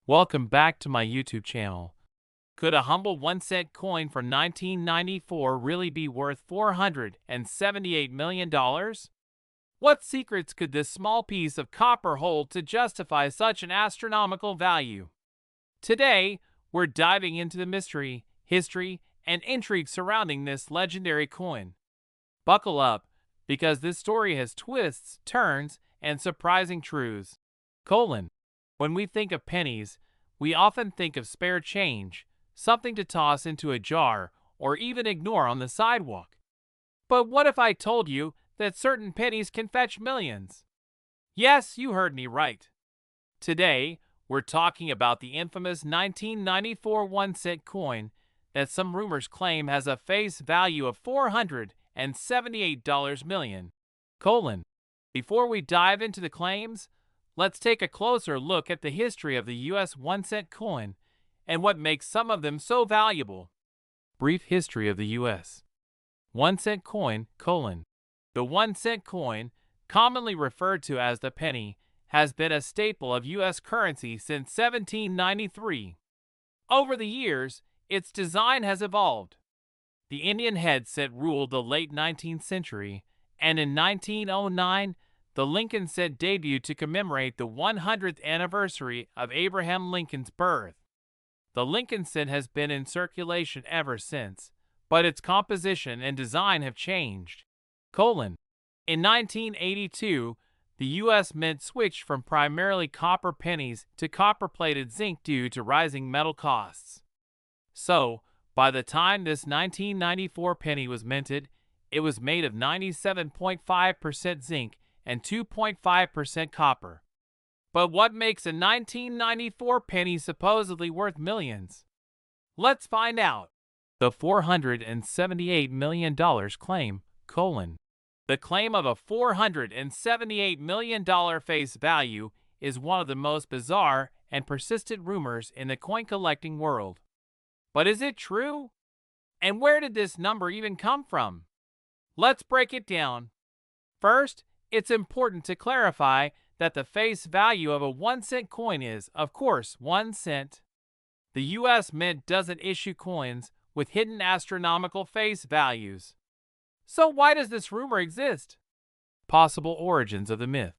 Welcome back to my YouTube channel. Could a humble 1-cent coin from 1994 really be worth $478 million? What secrets could this small piece of copper hold to justify such an astronomical value? Today, we're diving into the mystery, history, and intrigue surrounding this legendary coin. Buckle up, because this story has twists, turns, and surprising truths. When we think of pennies, we often think of spare change, something to toss into a jar or even ignore on the sidewalk. But what if I told you that certain pennies can fetch millions? Yes, you heard me right. Today, we're talking about the infamous 1994 1-cent coin that some rumors claim has a face value of $478 million. Before we dive into the claims, let's take a closer look at the history of the U.S. 1-cent coin and what makes some of them so valuable. Brief history of the U.S. 1-cent coin: The 1-cent coin, commonly referred to as the penny, has been a staple of U.S. currency since 1793. Over the years, its design has evolved. The Indian head cent ruled the late 19th century, and in 1909, the Lincoln cent debuted to commemorate the 100th anniversary of Abraham Lincoln's birth. The Lincoln cent has been in circulation ever since, but its composition and design have changed. In 1982, the U.S. Mint switched from primarily copper pennies to copper-plated zinc due to rising metal costs. So, by the time this 1994 penny was minted, it was made of 97.5% zinc and 2.5% copper. But what makes a 1994 penny supposedly worth millions? Let's find out. The $478 million claim: The claim of a $478 million face value is one of the most bizarre and persistent rumors in the coin collecting world. But is it true? And where did this number even come from? Let's break it down. First, it's important to clarify that the face value of a 1-cent coin is, of course, 1 cent. The U.S. Mint doesn't issue coins with hidden astronomical face values. So why does this rumor exist? Possible origins of the myth.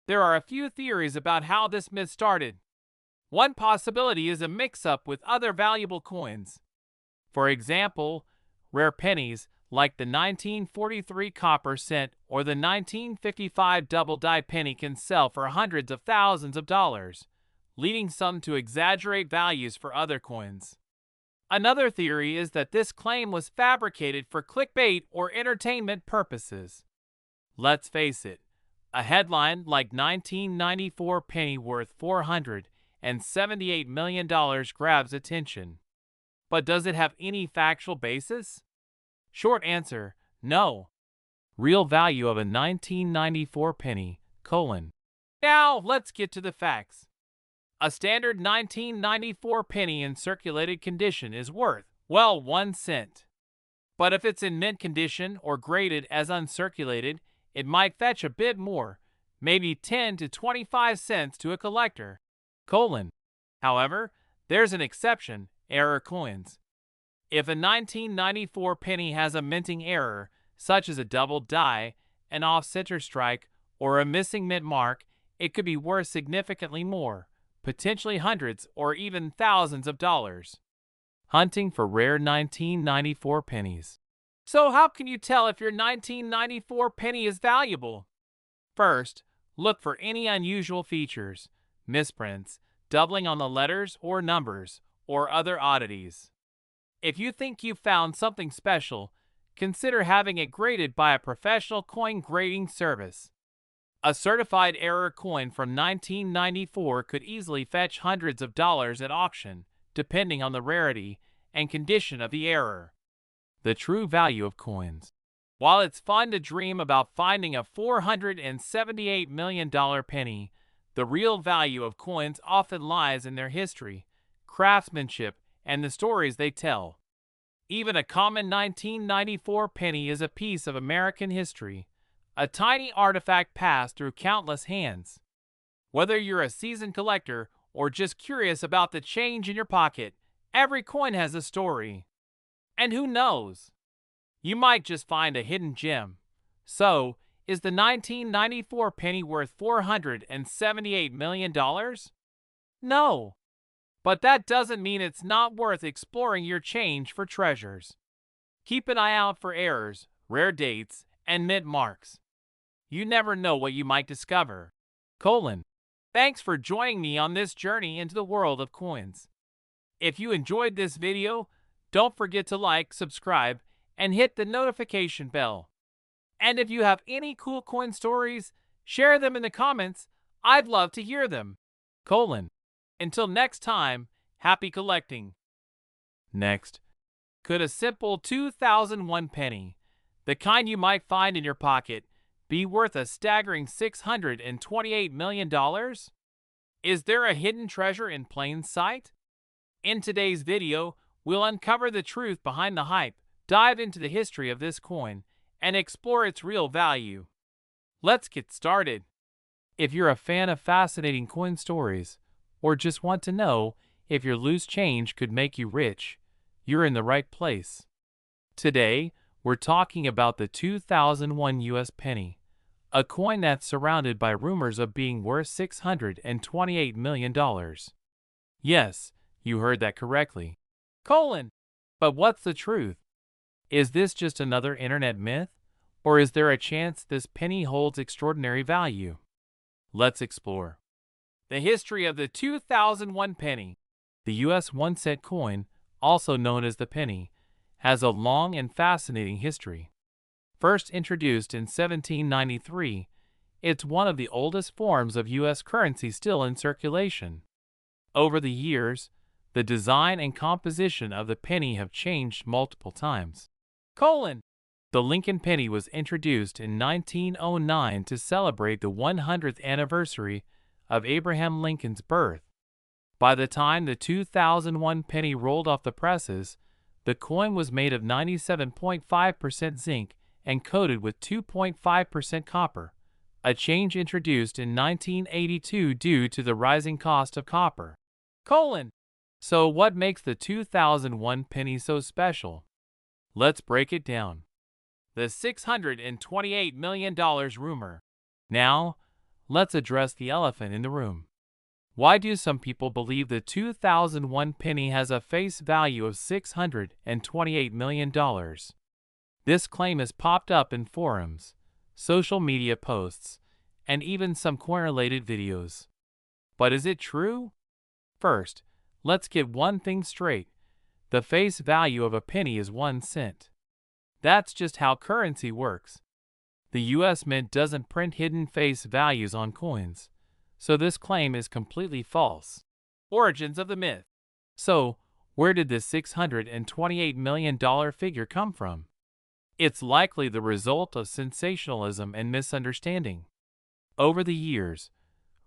There are a few theories about how this myth started. One possibility is a mix-up with other valuable coins. For example, rare pennies like the 1943 copper cent or the 1955 double-die penny can sell for hundreds of thousands of dollars, leading some to exaggerate values for other coins. Another theory is that this claim was fabricated for clickbait or entertainment purposes. Let's face it, a headline like 1994 penny worth $478 million grabs attention. But does it have any factual basis? Short answer: no. Real value of a 1994 penny: Now let's get to the facts. A standard 1994 penny in circulated condition is worth, well, 1 cent. But if it's in mint condition or graded as uncirculated, it might fetch a bit more, maybe 10 to 25 cents to a collector. However, there's an exception: error coins. If a 1994 penny has a minting error, such as a double die, an off-center strike, or a missing mint mark, it could be worth significantly more, potentially hundreds or even thousands of dollars. Hunting for rare 1994 pennies. So how can you tell if your 1994 penny is valuable? First, look for any unusual features, misprints, doubling on the letters or numbers, or other oddities. If you think you've found something special, consider having it graded by a professional coin grading service. A certified error coin from 1994 could easily fetch hundreds of dollars at auction, depending on the rarity and condition of the error. The true value of coins. While it's fun to dream about finding a $478 million penny, the real value of coins often lies in their history, craftsmanship, and the stories they tell. Even a common 1994 penny is a piece of American history, a tiny artifact passed through countless hands. Whether you're a seasoned collector or just curious about the change in your pocket, every coin has a story. And who knows? You might just find a hidden gem. So, is the 1994 penny worth $478 million? No. But that doesn't mean it's not worth exploring your change for treasures. Keep an eye out for errors, rare dates, and mint marks. You never know what you might discover. Thanks for joining me on this journey into the world of coins. If you enjoyed this video, don't forget to like, subscribe, and hit the notification bell. And if you have any cool coin stories, share them in the comments. I'd love to hear them. Until next time, happy collecting. Next, could a simple 2001 penny, the kind you might find in your pocket, be worth a staggering $628 million? Is there a hidden treasure in plain sight? In today's video, we'll uncover the truth behind the hype, dive into the history of this coin, and explore its real value. Let's get started. If you're a fan of fascinating coin stories, or just want to know if your loose change could make you rich, you're in the right place. Today, we're talking about the 2001 US penny, a coin that's surrounded by rumors of being worth $628 million. Yes, you heard that correctly. But what's the truth? Is this just another internet myth? Or is there a chance this penny holds extraordinary value? Let's explore. The history of the 2001 penny. The US 1-cent coin, also known as the penny, has a long and fascinating history. First introduced in 1793, it's one of the oldest forms of US currency still in circulation. Over the years, the design and composition of the penny have changed multiple times. The Lincoln penny was introduced in 1909 to celebrate the 100th anniversary of Abraham Lincoln's birth. By the time the 2001 penny rolled off the presses, the coin was made of 97.5% zinc and coated with 2.5% copper, a change introduced in 1982 due to the rising cost of copper. So what makes the 2001 penny so special? Let's break it down. The $628 million rumor. Now, let's address the elephant in the room. Why do some people believe the 2001 penny has a face value of $628 million? This claim has popped up in forums, social media posts, and even some coin-related videos. But is it true? First, let's get one thing straight. The face value of a penny is 1 cent. That's just how currency works. The US Mint doesn't print hidden face values on coins, so this claim is completely false. Origins of the myth. So, where did this $628 million figure come from? It's likely the result of sensationalism and misunderstanding. Over the years,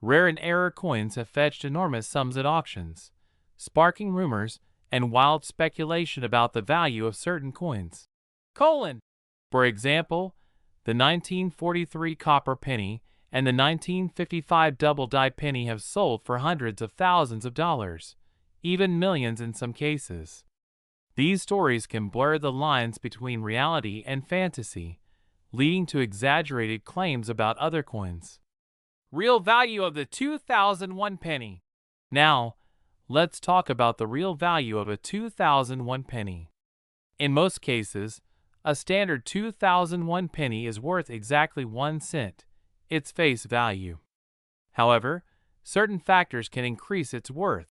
rare and error coins have fetched enormous sums at auctions, sparking rumors and wild speculation about the value of certain coins. For example, the 1943 copper penny and the 1955 double-die penny have sold for hundreds of thousands of dollars, even millions in some cases. These stories can blur the lines between reality and fantasy, leading to exaggerated claims about other coins. Real value of the 2001 penny. Now, let's talk about the real value of a 2001 penny. In most cases, a standard 2001 penny is worth exactly 1 cent, its face value. However, certain factors can increase its worth.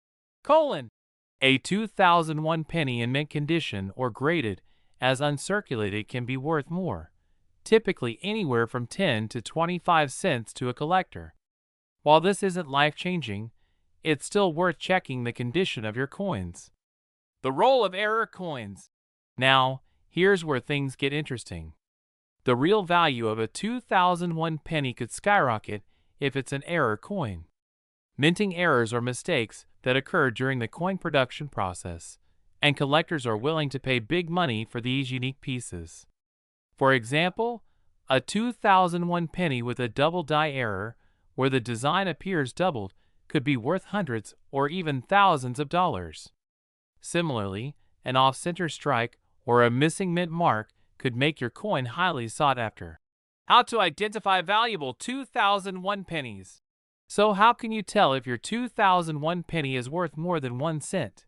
A 2001 penny in mint condition or graded as uncirculated can be worth more, typically anywhere from 10 to 25 cents to a collector. While this isn't life-changing, it's still worth checking the condition of your coins. The role of error coins. Now, here's where things get interesting. The real value of a 2001 penny could skyrocket if it's an error coin. Minting errors are mistakes that occur during the coin production process, and collectors are willing to pay big money for these unique pieces. For example, a 2001 penny with a double die error, where the design appears doubled, could be worth hundreds or even thousands of dollars. Similarly, an off-center strike or a missing mint mark could make your coin highly sought after. How to identify valuable 2001 pennies. So how can you tell if your 2001 penny is worth more than 1 cent?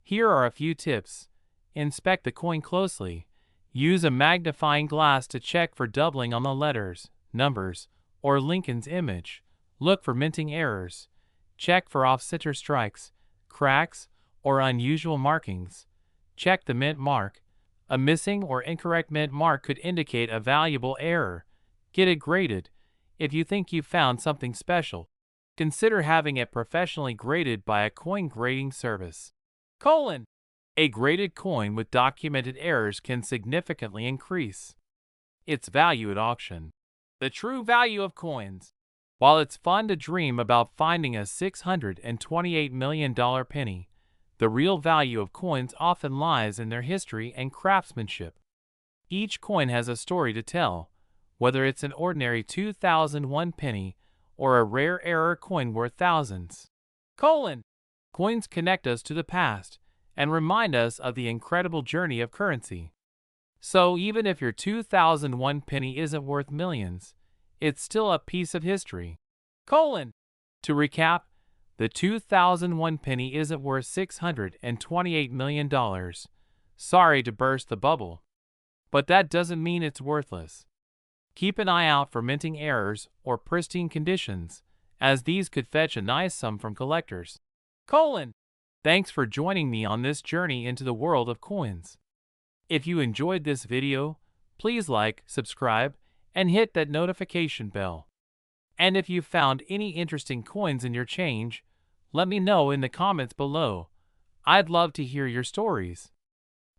Here are a few tips. Inspect the coin closely. Use a magnifying glass to check for doubling on the letters, numbers, or Lincoln's image. Look for minting errors. Check for off-center strikes, cracks, or unusual markings. Check the mint mark. A missing or incorrect mint mark could indicate a valuable error. Get it graded. If you think you've found something special, consider having it professionally graded by a coin grading service. A graded coin with documented errors can significantly increase its value at auction. The true value of coins. While it's fun to dream about finding a $628 million penny, the real value of coins often lies in their history and craftsmanship. Each coin has a story to tell, whether it's an ordinary 2001 penny or a rare error coin worth thousands. Coins connect us to the past and remind us of the incredible journey of currency. So even if your 2001 penny isn't worth millions, it's still a piece of history. To recap, the 2001 penny isn't worth $628 million. Sorry to burst the bubble, but that doesn't mean it's worthless. Keep an eye out for minting errors or pristine conditions, as these could fetch a nice sum from collectors. Thanks for joining me on this journey into the world of coins. If you enjoyed this video, please like, subscribe, and hit that notification bell. And if you found any interesting coins in your change, let me know in the comments below. I'd love to hear your stories.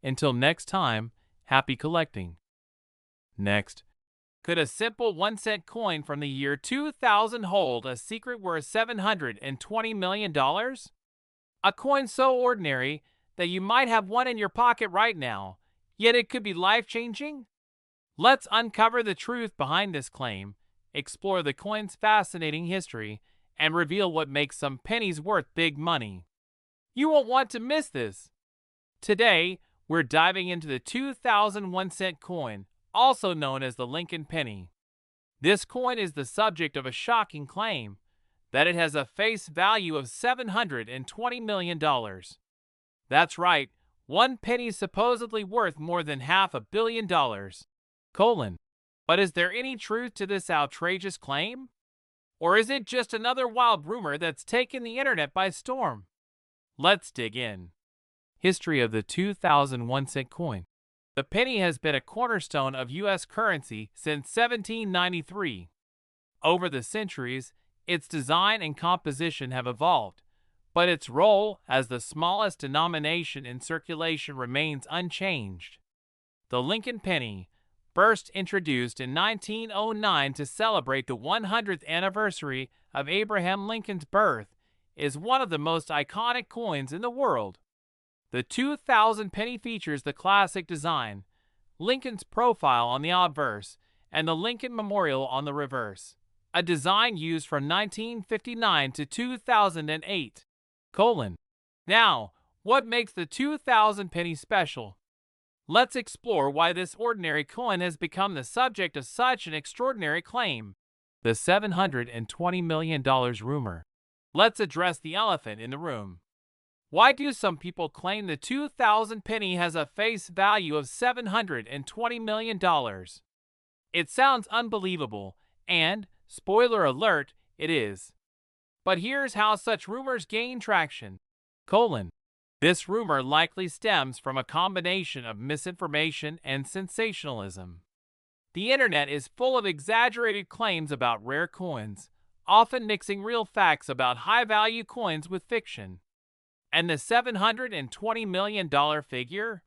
Until next time, happy collecting. Next, could a simple 1-cent coin from the year 2000 hold a secret worth $720 million? A coin so ordinary that you might have one in your pocket right now, yet it could be life-changing? Let's uncover the truth behind this claim, explore the coin's fascinating history, and reveal what makes some pennies worth big money. You won't want to miss this. Today, we're diving into the 2001 cent coin, also known as the Lincoln penny. This coin is the subject of a shocking claim that it has a face value of $720 million. That's right, one penny is supposedly worth more than $500 million. But is there any truth to this outrageous claim? Or is it just another wild rumor that's taken the internet by storm? Let's dig in. History of the 2001 cent coin. The penny has been a cornerstone of U.S. currency since 1793. Over the centuries, its design and composition have evolved, but its role as the smallest denomination in circulation remains unchanged. The Lincoln penny, first introduced in 1909 to celebrate the 100th anniversary of Abraham Lincoln's birth, is one of the most iconic coins in the world. The 2000 penny features the classic design, Lincoln's profile on the obverse, and the Lincoln Memorial on the reverse, a design used from 1959 to 2008. Now, what makes the 2000 penny special? Let's explore why this ordinary coin has become the subject of such an extraordinary claim. The $720 million rumor. Let's address the elephant in the room. Why do some people claim the 2000 penny has a face value of $720 million? It sounds unbelievable, and, spoiler alert, it is. But here's how such rumors gain traction. This rumor likely stems from a combination of misinformation and sensationalism. The internet is full of exaggerated claims about rare coins, often mixing real facts about high-value coins with fiction. And the $720 million figure?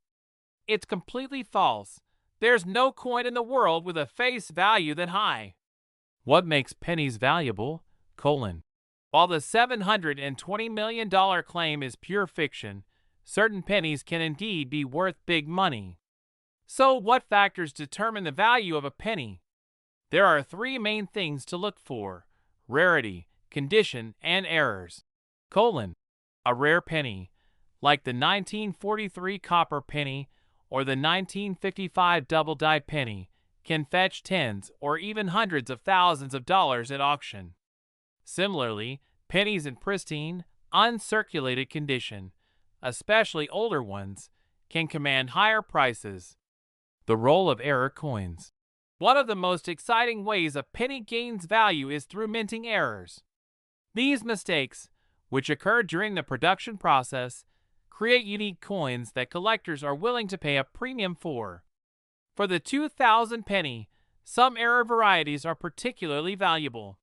It's completely false. There's no coin in the world with a face value that high. What makes pennies valuable? While the $720 million claim is pure fiction, certain pennies can indeed be worth big money. So what factors determine the value of a penny? There are three main things to look for: rarity, condition, and errors. A rare penny, like the 1943 copper penny or the 1955 double-die penny, can fetch tens or even hundreds of thousands of dollars at auction. Similarly, pennies in pristine, uncirculated condition, especially older ones, can command higher prices. The role of error coins. One of the most exciting ways a penny gains value is through minting errors. These mistakes, which occur during the production process, create unique coins that collectors are willing to pay a premium for. For the 2000 penny, some error varieties are particularly valuable.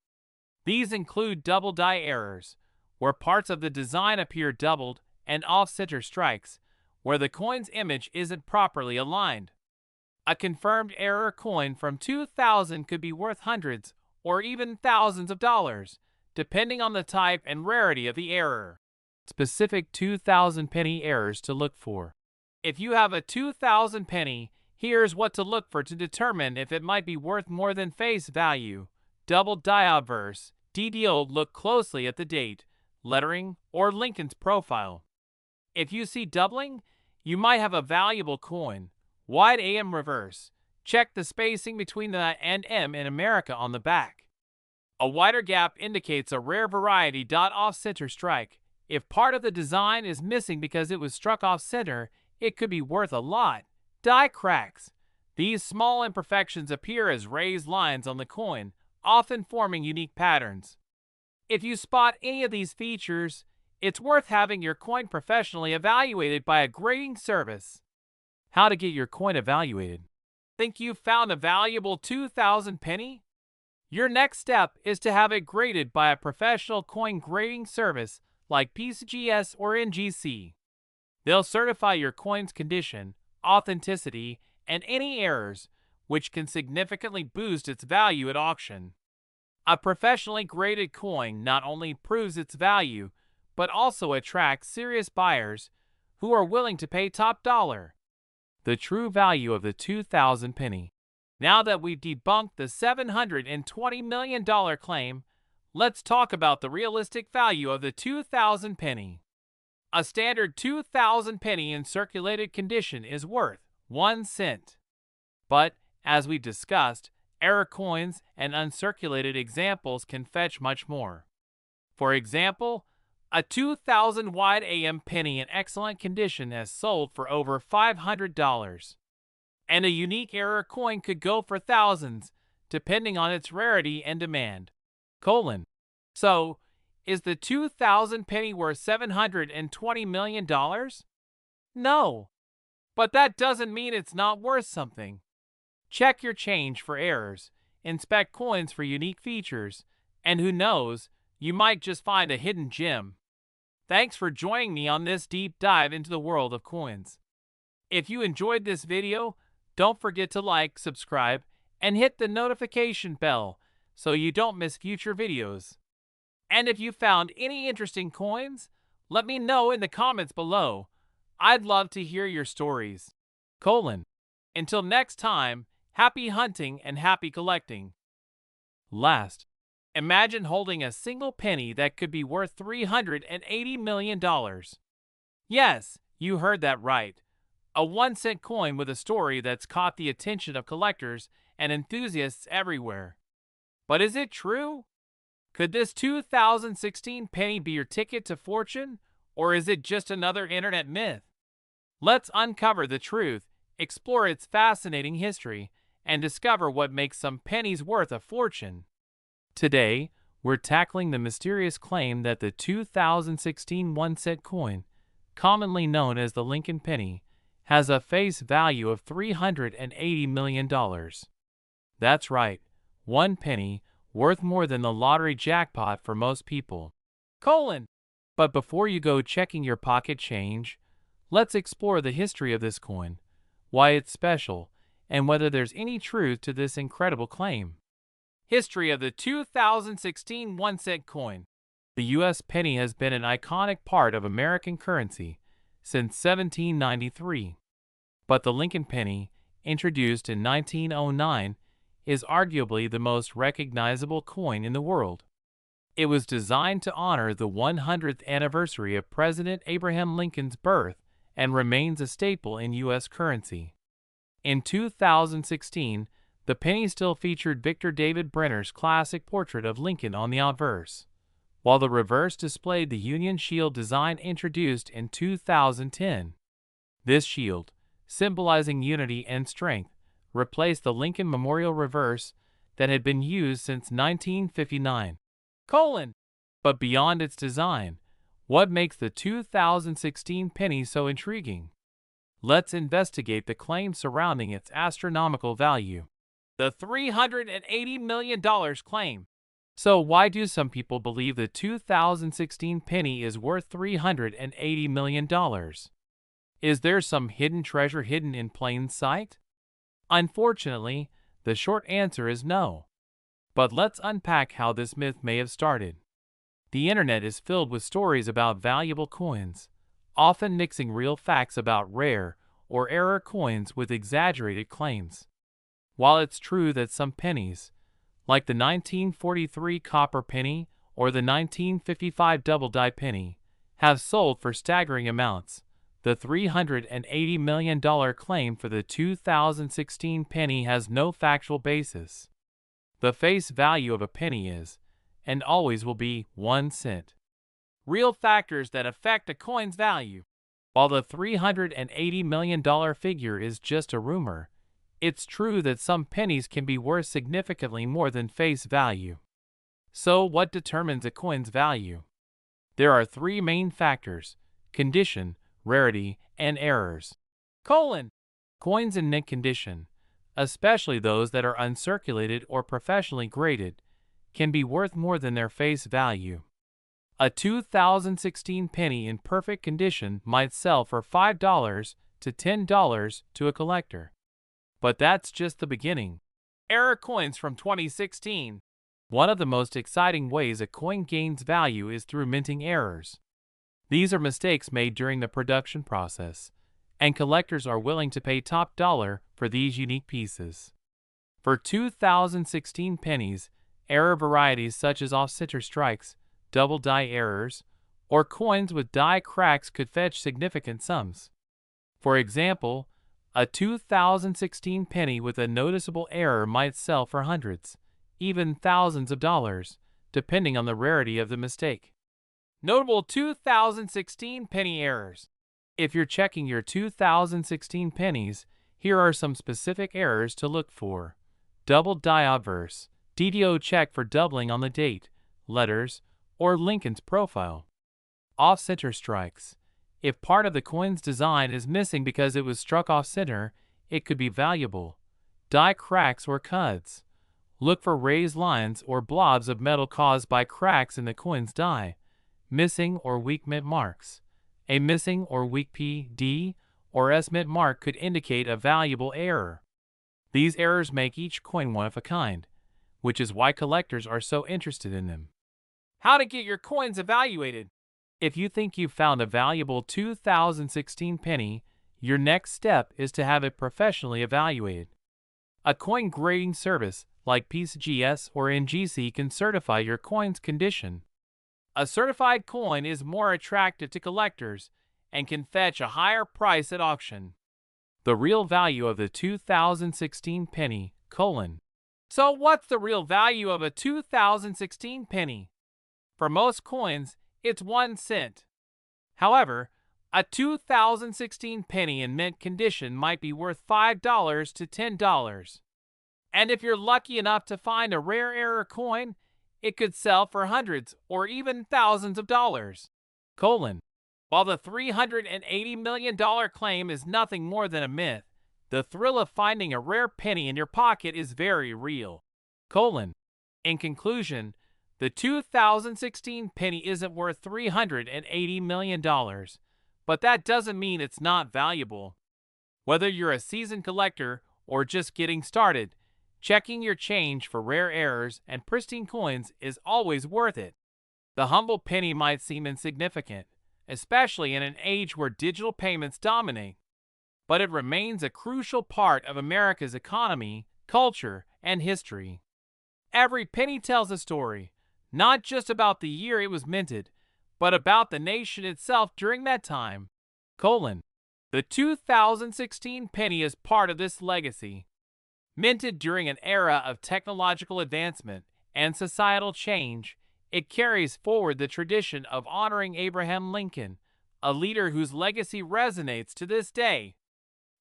These include double-die errors, where parts of the design appear doubled, and off-center strikes, where the coin's image isn't properly aligned. A confirmed error coin from 2000 could be worth hundreds or even thousands of dollars, depending on the type and rarity of the error. Specific 2000 penny errors to look for. If you have a 2000 penny, here's what to look for to determine if it might be worth more than face value. Double die obverse, DDO. Look closely at the date, lettering, or Lincoln's profile. If you see doubling, you might have a valuable coin. Wide AM reverse. Check the spacing between the and M in America on the back. A wider gap indicates a rare variety. Off-center strike. If part of the design is missing because it was struck off-center, it could be worth a lot. Die cracks. These small imperfections appear as raised lines on the coin, often forming unique patterns. If you spot any of these features, it's worth having your coin professionally evaluated by a grading service. How to get your coin evaluated. Think you've found a valuable 2000 penny? Your next step is to have it graded by a professional coin grading service like PCGS or NGC. They'll certify your coin's condition, authenticity, and any errors, which can significantly boost its value at auction. A professionally graded coin not only proves its value, but also attracts serious buyers who are willing to pay top dollar. The true value of the 2000 penny. Now that we've debunked the $720 million claim, let's talk about the realistic value of the 2000 penny. A standard 2000 penny in circulated condition is worth 1 cent. But, as we discussed, error coins and uncirculated examples can fetch much more. For example, a 2000 wide AM penny in excellent condition has sold for over $500. And a unique error coin could go for thousands, depending on its rarity and demand. So, is the 2000 penny worth $720 million? No. But that doesn't mean it's not worth something. Check your change for errors, inspect coins for unique features, and who knows, you might just find a hidden gem. Thanks for joining me on this deep dive into the world of coins. If you enjoyed this video, don't forget to like, subscribe, and hit the notification bell so you don't miss future videos. And if you found any interesting coins, let me know in the comments below. I'd love to hear your stories. Until next time, happy hunting and happy collecting. Last, imagine holding a single penny that could be worth $380 million. Yes, you heard that right. A 1-cent coin with a story that's caught the attention of collectors and enthusiasts everywhere. But is it true? Could this 2016 penny be your ticket to fortune, or is it just another internet myth? Let's uncover the truth, explore its fascinating history, and discover what makes some pennies worth a fortune. Today, we're tackling the mysterious claim that the 2016 1-cent coin, commonly known as the Lincoln penny, has a face value of $380 million. That's right, one penny, worth more than the lottery jackpot for most people. But before you go checking your pocket change, let's explore the history of this coin, why it's special, and whether there's any truth to this incredible claim. History of the 2016 1-cent coin. The U.S. penny has been an iconic part of American currency since 1793. But the Lincoln penny, introduced in 1909, is arguably the most recognizable coin in the world. It was designed to honor the 100th anniversary of President Abraham Lincoln's birth and remains a staple in U.S. currency. In 2016, the penny still featured Victor David Brenner's classic portrait of Lincoln on the obverse, while the reverse displayed the Union Shield design introduced in 2010. This shield, symbolizing unity and strength, replaced the Lincoln Memorial reverse that had been used since 1959. But beyond its design, what makes the 2016 penny so intriguing? Let's investigate the claims surrounding its astronomical value. The $380 million claim. So why do some people believe the 2016 penny is worth $380 million? Is there some hidden treasure hidden in plain sight? Unfortunately, the short answer is no. But let's unpack how this myth may have started. The internet is filled with stories about valuable coins, often mixing real facts about rare or error coins with exaggerated claims. While it's true that some pennies, like the 1943 copper penny or the 1955 double-die penny, have sold for staggering amounts, the $380 million claim for the 2016 penny has no factual basis. The face value of a penny is, and always will be, 1 cent. Real factors that affect a coin's value. While the $380 million figure is just a rumor, it's true that some pennies can be worth significantly more than face value. So what determines a coin's value? There are 3 main factors: condition, rarity, and errors. Coins in mint condition, especially those that are uncirculated or professionally graded, can be worth more than their face value. A 2016 penny in perfect condition might sell for $5 to $10 to a collector. But that's just the beginning. Error coins from 2016. One of the most exciting ways a coin gains value is through minting errors. These are mistakes made during the production process, and collectors are willing to pay top dollar for these unique pieces. For 2016 pennies, error varieties such as off-center strikes, double die errors, or coins with die cracks could fetch significant sums. For example, a 2016 penny with a noticeable error might sell for hundreds, even thousands of dollars, depending on the rarity of the mistake. Notable 2016 penny errors. If you're checking your 2016 pennies, here are some specific errors to look for. Double die obverse. DDO check for doubling on the date, letters, or Lincoln's profile. Off-center strikes. If part of the coin's design is missing because it was struck off-center, it could be valuable. Die cracks or cuds. Look for raised lines or blobs of metal caused by cracks in the coin's die. Missing or weak mint marks. A missing or weak P, D, or S mint mark could indicate a valuable error. These errors make each coin one of a kind, which is why collectors are so interested in them. How to get your coins evaluated. If you think you've found a valuable 2016 penny, your next step is to have it professionally evaluated. A coin grading service like PCGS or NGC can certify your coin's condition. A certified coin is more attractive to collectors and can fetch a higher price at auction. The real value of the 2016 penny, : So what's the real value of a 2016 penny? For most coins, it's 1 cent. However, a 2016 penny in mint condition might be worth $5 to $10. And if you're lucky enough to find a rare error coin, it could sell for hundreds or even thousands of dollars. While the $380 million claim is nothing more than a myth, the thrill of finding a rare penny in your pocket is very real. In conclusion, the 2016 penny isn't worth $380 million, but that doesn't mean it's not valuable. Whether you're a seasoned collector or just getting started, checking your change for rare errors and pristine coins is always worth it. The humble penny might seem insignificant, especially in an age where digital payments dominate, but it remains a crucial part of America's economy, culture, and history. Every penny tells a story, not just about the year it was minted, but about the nation itself during that time. The 2016 penny is part of this legacy. Minted during an era of technological advancement and societal change, it carries forward the tradition of honoring Abraham Lincoln, a leader whose legacy resonates to this day.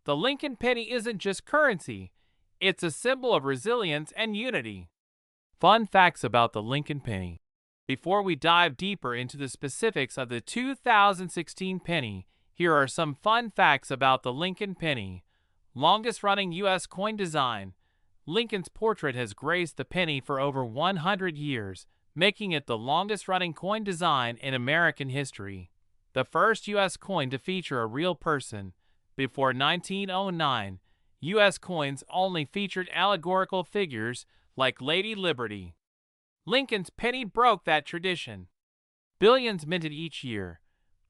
The Lincoln penny isn't just currency, it's a symbol of resilience and unity. Fun facts about the Lincoln penny. Before we dive deeper into the specifics of the 2016 penny, here are some fun facts about the Lincoln penny. Longest-running U.S. coin design. Lincoln's portrait has graced the penny for over 100 years, making it the longest-running coin design in American history. The first U.S. coin to feature a real person. Before 1909, U.S. coins only featured allegorical figures like Lady Liberty. Lincoln's penny broke that tradition. Billions minted each year.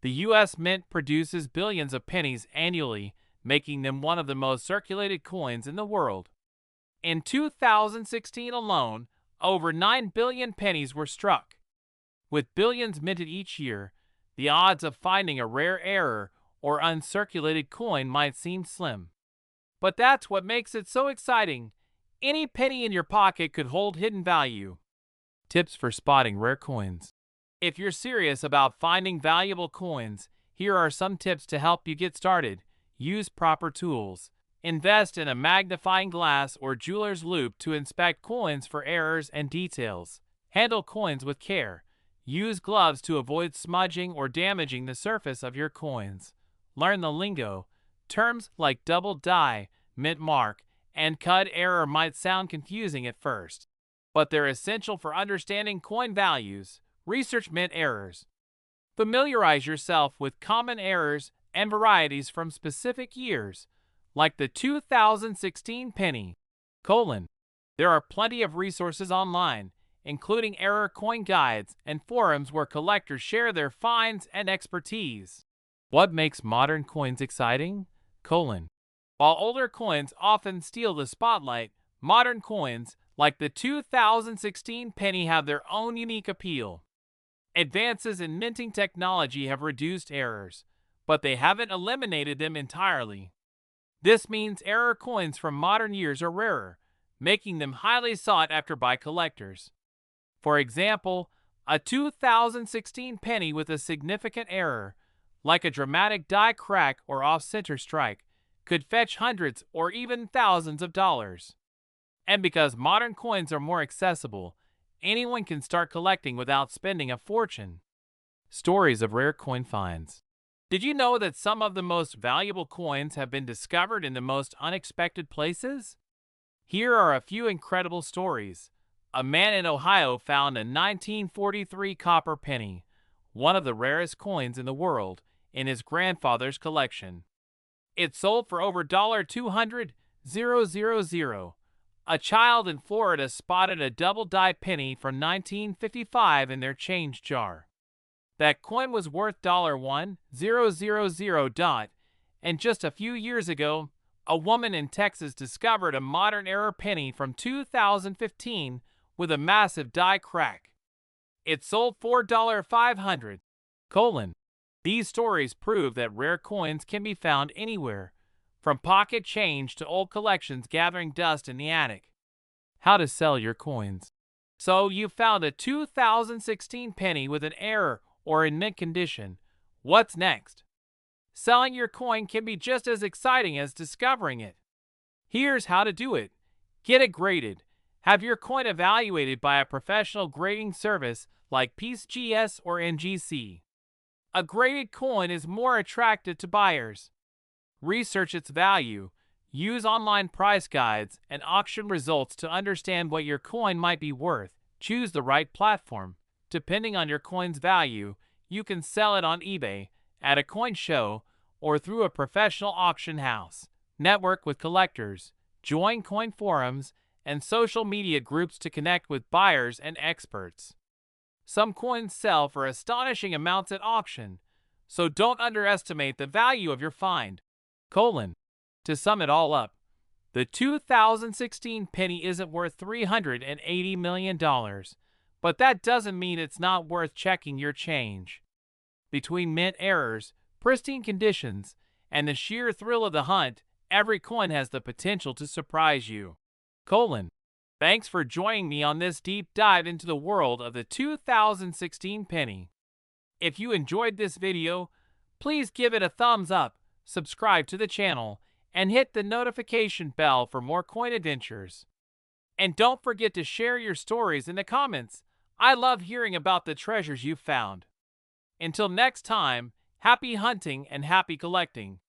The U.S. Mint produces billions of pennies annually, making them one of the most circulated coins in the world. In 2016 alone, over 9 billion pennies were struck. With billions minted each year, the odds of finding a rare error or uncirculated coin might seem slim. But that's what makes it so exciting. Any penny in your pocket could hold hidden value. Tips for spotting rare coins. If you're serious about finding valuable coins, here are some tips to help you get started. Use proper tools. Invest in a magnifying glass or jeweler's loupe to inspect coins for errors and details. Handle coins with care. Use gloves to avoid smudging or damaging the surface of your coins. Learn the lingo. Terms like double die, mint mark, and cut error might sound confusing at first, but they're essential for understanding coin values. Research mint errors. Familiarize yourself with common errors and varieties from specific years, like the 2016 penny. There are plenty of resources online, including error coin guides and forums where collectors share their finds and expertise. What makes modern coins exciting? While older coins often steal the spotlight, modern coins, like the 2016 penny, have their own unique appeal. Advances in minting technology have reduced errors, but they haven't eliminated them entirely. This means error coins from modern years are rarer, making them highly sought after by collectors. For example, a 2016 penny with a significant error, like a dramatic die crack or off-center strike, could fetch hundreds or even thousands of dollars. And because modern coins are more accessible, anyone can start collecting without spending a fortune. Stories of rare coin finds. Did you know that some of the most valuable coins have been discovered in the most unexpected places? Here are a few incredible stories. A man in Ohio found a 1943 copper penny, one of the rarest coins in the world, in his grandfather's collection. It sold for over $200,000. A child in Florida spotted a double-die penny from 1955 in their change jar. That coin was worth $1,000. And just a few years ago, a woman in Texas discovered a modern era penny from 2015 with a massive die crack. It sold for $500. These stories prove that rare coins can be found anywhere, from pocket change to old collections gathering dust in the attic. How to sell your coins. So you found a 2016 penny with an error or in mint condition. What's next? Selling your coin can be just as exciting as discovering it. Here's how to do it. Get it graded. Have your coin evaluated by a professional grading service like PCGS or NGC. A graded coin is more attractive to buyers. Research its value. Use online price guides and auction results to understand what your coin might be worth. Choose the right platform. Depending on your coin's value, you can sell it on eBay, at a coin show, or through a professional auction house. Network with collectors. Join coin forums and social media groups to connect with buyers and experts. Some coins sell for astonishing amounts at auction, so don't underestimate the value of your find. To sum it all up, the 2016 penny isn't worth $380 million, But that doesn't mean it's not worth checking your change. Between mint errors, pristine conditions, and the sheer thrill of the hunt, every coin has the potential to surprise you. Thanks for joining me on this deep dive into the world of the 2016 penny. If you enjoyed this video, please give it a thumbs up, subscribe to the channel, and hit the notification bell for more coin adventures. And don't forget to share your stories in the comments. I love hearing about the treasures you've found. Until next time, happy hunting and happy collecting.